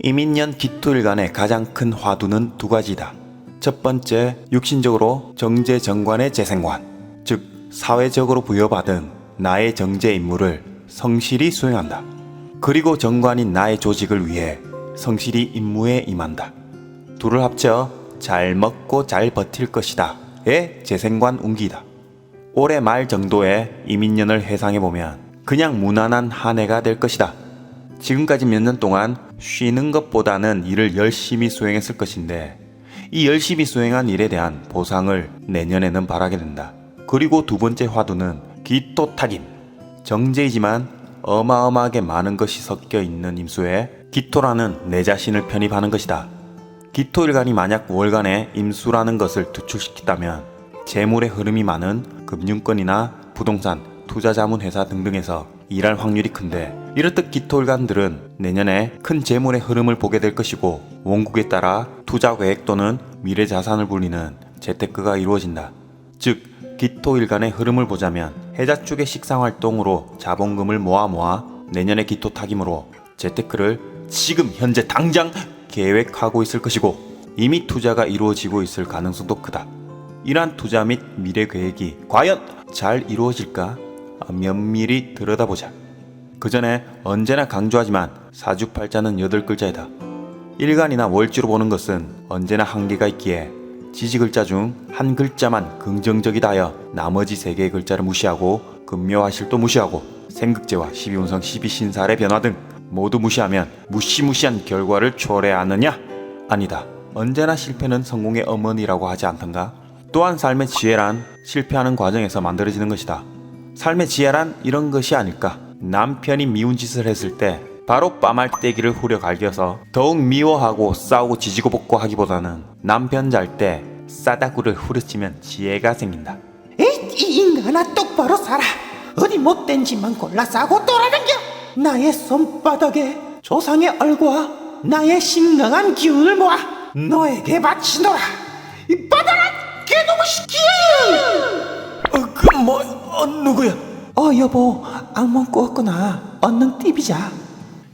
이민년 기토일간의 가장 큰 화두는 두 가지다. 첫 번째, 육신적으로 정제정관의 재생관, 즉 사회적으로 부여받은 나의 정제 임무를 성실히 수행한다. 그리고 정관인 나의 조직을 위해 성실히 임무에 임한다. 둘을 합쳐 잘 먹고 잘 버틸 것이다 의 재생관 운기이다. 올해 말 정도에 이민년을 회상해보면 그냥 무난한 한 해가 될 것이다. 지금까지 몇 년 동안 쉬는 것보다는 일을 열심히 수행했을 것인데 이 열심히 수행한 일에 대한 보상을 내년에는 바라게 된다. 그리고 두 번째 화두는 기토탁임. 정제이지만 어마어마하게 많은 것이 섞여 있는 임수에 기토라는 내 자신을 편입하는 것이다. 기토일간이 만약 월간에 임수라는 것을 투출시켰다면 재물의 흐름이 많은 금융권이나 부동산, 투자자문회사 등등에서 일할 확률이 큰데, 이렇듯 기토일간들은 내년에 큰 재물의 흐름을 보게 될 것이고 원국에 따라 투자 계획 또는 미래 자산을 불리는 재테크가 이루어진다. 즉 기토일간의 흐름을 보자면 해자 쪽의 식상활동으로 자본금을 모아 내년의 기토탁임으로 재테크를 지금 현재 당장 계획하고 있을 것이고 이미 투자가 이루어지고 있을 가능성도 크다. 이러한 투자 및 미래 계획이 과연 잘 이루어질까 면밀히 들여다보자. 그 전에 언제나 강조하지만 사주팔자는 8글자이다. 일간이나 월지로 보는 것은 언제나 한계가 있기에 지지글자 중 한 글자만 긍정적이다 하여 나머지 3개의 글자를 무시하고 금묘화실도 무시하고 생극제와 12운성 12신살의 변화 등 모두 무시하면 무시무시한 결과를 초래하느냐? 아니다. 언제나 실패는 성공의 어머니라고 하지 않던가? 또한 삶의 지혜란 실패하는 과정에서 만들어지는 것이다. 삶의 지혜란 이런 것이 아닐까? 남편이 미운 짓을 했을 때 바로 빠말떼기를 후려 갈겨서 더욱 미워하고 싸우고 지지고 볶고 하기보다는 남편 잘 때 싸다구를 후려치면 지혜가 생긴다. 에이, 이 인간아 똑바로 살아. 어디 못된 짓만 골라 싸고 돌아다녀. 나의 손바닥에 조상의 얼과 나의 신강한 기운을 모아 너에게 바치노라. 이 받아라 개놈의 시끼야. 누구야? 여보, 악몽 꾸었구나. 얼른 띠비자.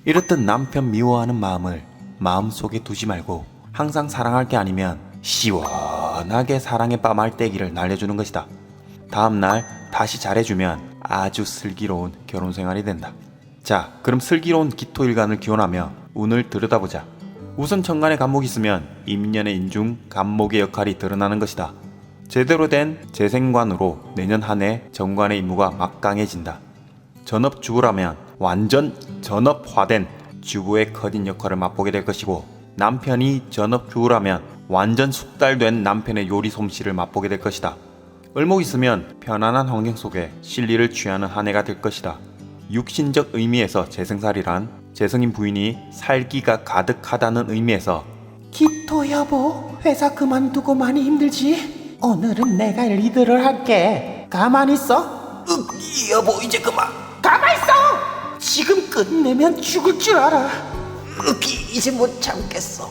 이렇듯 남편 미워하는 마음을 마음속에 두지 말고 항상 사랑할 게 아니면 시원하게 사랑의 빠말떼기를 날려주는 것이다. 다음날 다시 잘해주면 아주 슬기로운 결혼생활이 된다. 자, 그럼 슬기로운 기토일간을 기원하며 운을 들여다보자. 우선 천간에 간목이 있으면 임년의 인중 간목의 역할이 드러나는 것이다. 제대로 된 재생관으로 내년 한 해 정관의 임무가 막강해진다. 전업주부라면 완전 전업화된 주부의 커진 역할을 맛보게 될 것이고, 남편이 전업주부라면 완전 숙달된 남편의 요리 솜씨를 맛보게 될 것이다. 을목이 있으면 편안한 환경 속에 실리를 취하는 한 해가 될 것이다. 육신적 의미에서 재생살이란 재성인 부인이 살기가 가득하다는 의미에서 기토 여보, 회사 그만두고 많이 힘들지? 오늘은 내가 리드를 할게. 가만히 있어. 여보 이제 그만. 가만히 있어. 지금 끝내면 죽을 줄 알아. 이제 못 참겠어.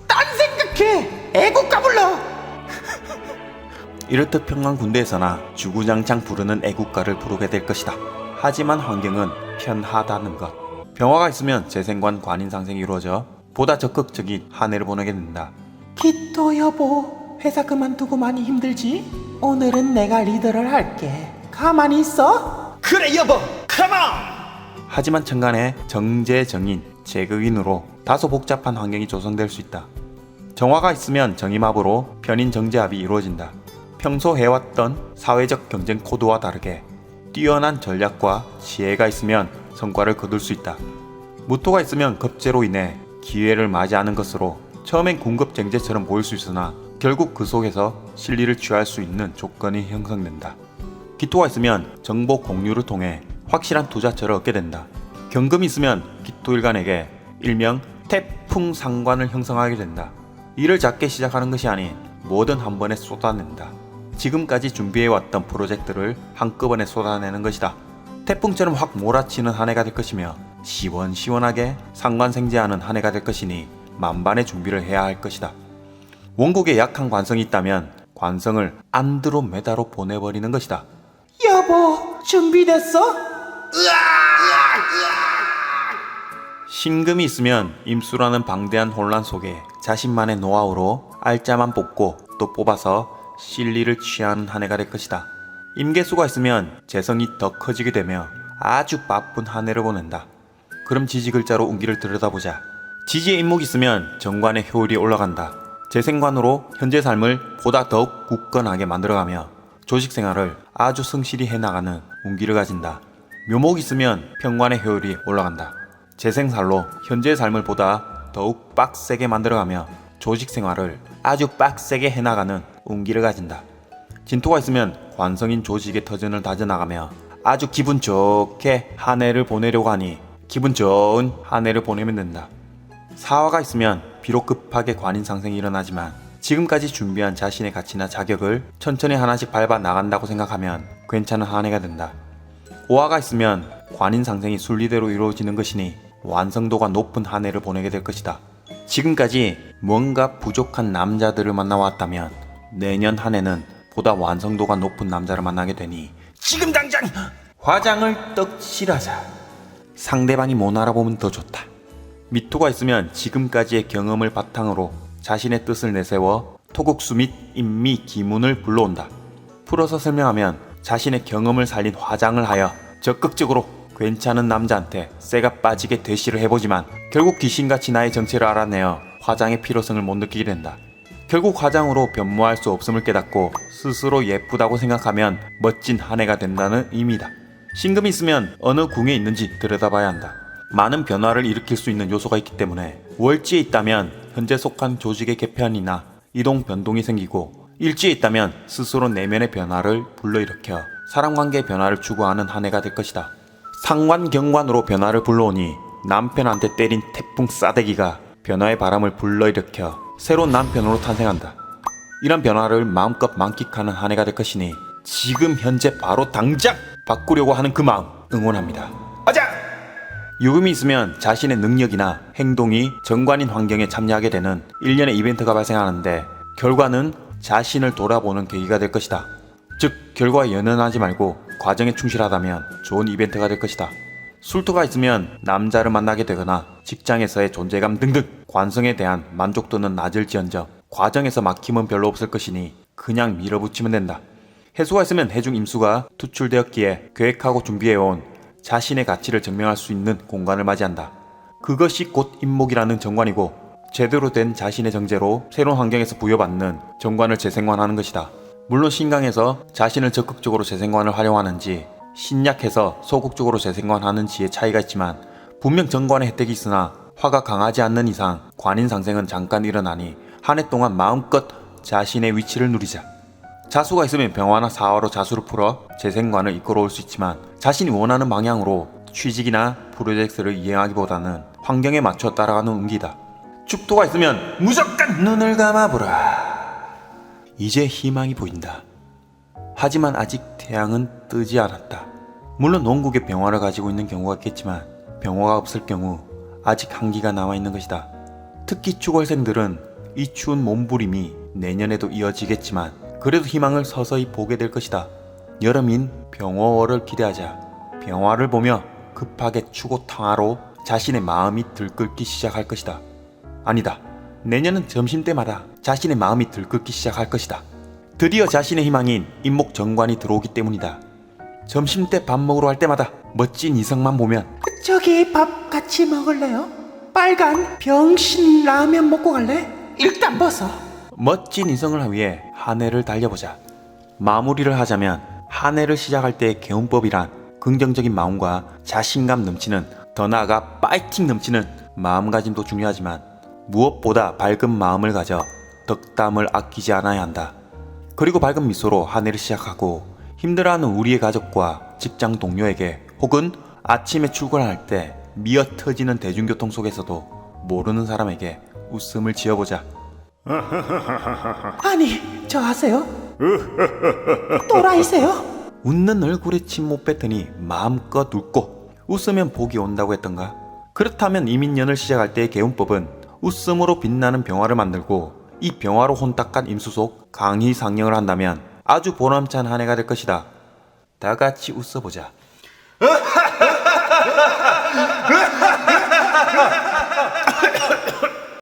딴 생각해. 애국가 불러. 이렇듯 평강 군대에서나 주구장창 부르는 애국가를 부르게 될 것이다. 하지만 환경은 편하다는 것. 병화가 있으면 재생관 관인상생이 이루어져 보다 적극적인 한 해를 보내게 된다. 기토 여보, 회사 그만두고 많이 힘들지? 오늘은 내가 리더를 할게. 가만히 있어. 그래 여보, 컴온. 하지만 천간에 정제정인, 제극인으로 다소 복잡한 환경이 조성될 수 있다. 정화가 있으면 정임합으로 편인 정제합이 이루어진다. 평소 해왔던 사회적 경쟁 코드와 다르게 뛰어난 전략과 지혜가 있으면 성과를 거둘 수 있다. 무토가 있으면 급제로 인해 기회를 맞이하는 것으로 처음엔 군급쟁제처럼 보일 수 있으나 결국 그 속에서 실리를 취할 수 있는 조건이 형성된다. 기토가 있으면 정보 공유를 통해 확실한 투자처를 얻게 된다. 경금이 있으면 기토일간에게 일명 태풍 상관을 형성하게 된다. 일을 작게 시작하는 것이 아닌 뭐든 한 번에 쏟아낸다. 지금까지 준비해왔던 프로젝트를 한꺼번에 쏟아내는 것이다. 태풍처럼 확 몰아치는 한 해가 될 것이며 시원시원하게 상관생재하는 한 해가 될 것이니 만반의 준비를 해야 할 것이다. 원국에 약한 관성이 있다면 관성을 안드로메다로 보내버리는 것이다. 여보, 준비됐어? 신금이 있으면 임수라는 방대한 혼란 속에 자신만의 노하우로 알짜만 뽑고 또 뽑아서 실리를 취하는 한 해가 될 것이다. 임계수가 있으면 재성이 더 커지게 되며 아주 바쁜 한 해를 보낸다. 그럼 지지 글자로 운기를 들여다보자. 지지에 임목이 있으면 정관의 효율이 올라간다. 재생관으로 현재 삶을 보다 더욱 굳건하게 만들어가며 조직 생활을 아주 성실히 해나가는 운기를 가진다. 묘목이 있으면 평관의 효율이 올라간다. 재생살로 현재의 삶을 보다 더욱 빡세게 만들어가며 조직 생활을 아주 빡세게 해나가는 운기를 가진다. 진토가 있으면 관성인 조직의 터전을 다져나가며 아주 기분 좋게 한 해를 보내려고 하니 기분 좋은 한 해를 보내면 된다. 사화가 있으면 비록 급하게 관인 상승이 일어나지만 지금까지 준비한 자신의 가치나 자격을 천천히 하나씩 밟아 나간다고 생각하면 괜찮은 한 해가 된다. 오화가 있으면 관인 상승이 순리대로 이루어지는 것이니 완성도가 높은 한 해를 보내게 될 것이다. 지금까지 뭔가 부족한 남자들을 만나왔다면 내년 한 해는 보다 완성도가 높은 남자를 만나게 되니 지금 당장 화장을 떡칠하자. 상대방이 못 알아보면 더 좋다. 미토가 있으면 지금까지의 경험을 바탕으로 자신의 뜻을 내세워 토국수 및 인미, 기문을 불러온다. 풀어서 설명하면 자신의 경험을 살린 화장을 하여 적극적으로 괜찮은 남자한테 쇠가 빠지게 대시를 해보지만 결국 귀신같이 나의 정체를 알아내어 화장의 필요성을 못 느끼게 된다. 결국 화장으로 변모할 수 없음을 깨닫고 스스로 예쁘다고 생각하면 멋진 한 해가 된다는 의미다. 신금이 있으면 어느 궁에 있는지 들여다봐야 한다. 많은 변화를 일으킬 수 있는 요소가 있기 때문에 월지에 있다면 현재 속한 조직의 개편이나 이동 변동이 생기고 일지에 있다면 스스로 내면의 변화를 불러일으켜 사람관계의 변화를 추구하는 한 해가 될 것이다. 상관경관으로 변화를 불러오니 남편한테 때린 태풍 싸대기가 변화의 바람을 불러일으켜 새로운 남편으로 탄생한다. 이런 변화를 마음껏 만끽하는 한 해가 될 것이니 지금 현재 바로 당장 바꾸려고 하는 그 마음 응원합니다. 아자! 유금이 있으면 자신의 능력이나 행동이 정관인 환경에 참여하게 되는 일련의 이벤트가 발생하는데 결과는 자신을 돌아보는 계기가 될 것이다. 즉 결과에 연연하지 말고 과정에 충실하다면 좋은 이벤트가 될 것이다. 술토가 있으면 남자를 만나게 되거나 직장에서의 존재감 등등 관성에 대한 만족도는 낮을지언정 과정에서 막힘은 별로 없을 것이니 그냥 밀어붙이면 된다. 해수가 있으면 해중 임수가 투출되었기에 계획하고 준비해온 자신의 가치를 증명할 수 있는 공간을 맞이한다. 그것이 곧 임목이라는 정관이고 제대로 된 자신의 정제로 새로운 환경에서 부여받는 정관을 재생관하는 것이다. 물론 신강에서 자신을 적극적으로 재생관을 활용하는지 신약해서 소극적으로 재생관하는지의 차이가 있지만 분명 정관의 혜택이 있으나 화가 강하지 않는 이상 관인 상생은 잠깐 일어나니 한 해 동안 마음껏 자신의 위치를 누리자. 자수가 있으면 병화나 사화로 자수를 풀어 재생관을 이끌어올 수 있지만 자신이 원하는 방향으로 취직이나 프로젝트를 이행하기보다는 환경에 맞춰 따라가는 운기다. 축토가 있으면 무조건 눈을 감아보라. 이제 희망이 보인다. 하지만 아직 태양은 뜨지 않았다. 물론 원국에 병화를 가지고 있는 경우가 있겠지만 병화가 없을 경우 아직 한기가 남아있는 것이다. 특히 축월생들은 이 추운 몸부림이 내년에도 이어지겠지만 그래도 희망을 서서히 보게 될 것이다. 여름인 병어월을 기대하자. 병화를 보며 급하게 추고탕화로 자신의 마음이 들끓기 시작할 것이다. 아니다. 내년은 점심때마다 자신의 마음이 들끓기 시작할 것이다. 드디어 자신의 희망인 임목 정관이 들어오기 때문이다. 점심때 밥 먹으러 할 때마다 멋진 이성만 보면 저기 밥 같이 먹을래요? 빨간 병신 라면 먹고 갈래? 일단 벗어. 멋진 이성을 위해 한 해를 달려보자. 마무리를 하자면 한 해를 시작할 때의 개운법이란 긍정적인 마음과 자신감 넘치는, 더 나아가 파이팅 넘치는 마음가짐도 중요하지만 무엇보다 밝은 마음을 가져 덕담을 아끼지 않아야 한다. 그리고 밝은 미소로 한 해를 시작하고 힘들어하는 우리의 가족과 직장 동료에게 혹은 아침에 출근할 때 미어 터지는 대중교통 속에서도 모르는 사람에게 웃음을 지어보자. 아니 저 아세요? 또라이세요? 웃는 얼굴에 침 못 뱉으니 마음껏 웃고 웃으면 복이 온다고 했던가? 그렇다면 이민년을 시작할 때의 개운법은 웃음으로 빛나는 병화를 만들고 이 병화로 혼탁한 임수 속 강의 상영을 한다면 아주 보람찬 한 해가 될 것이다. 다 같이 웃어보자. 야!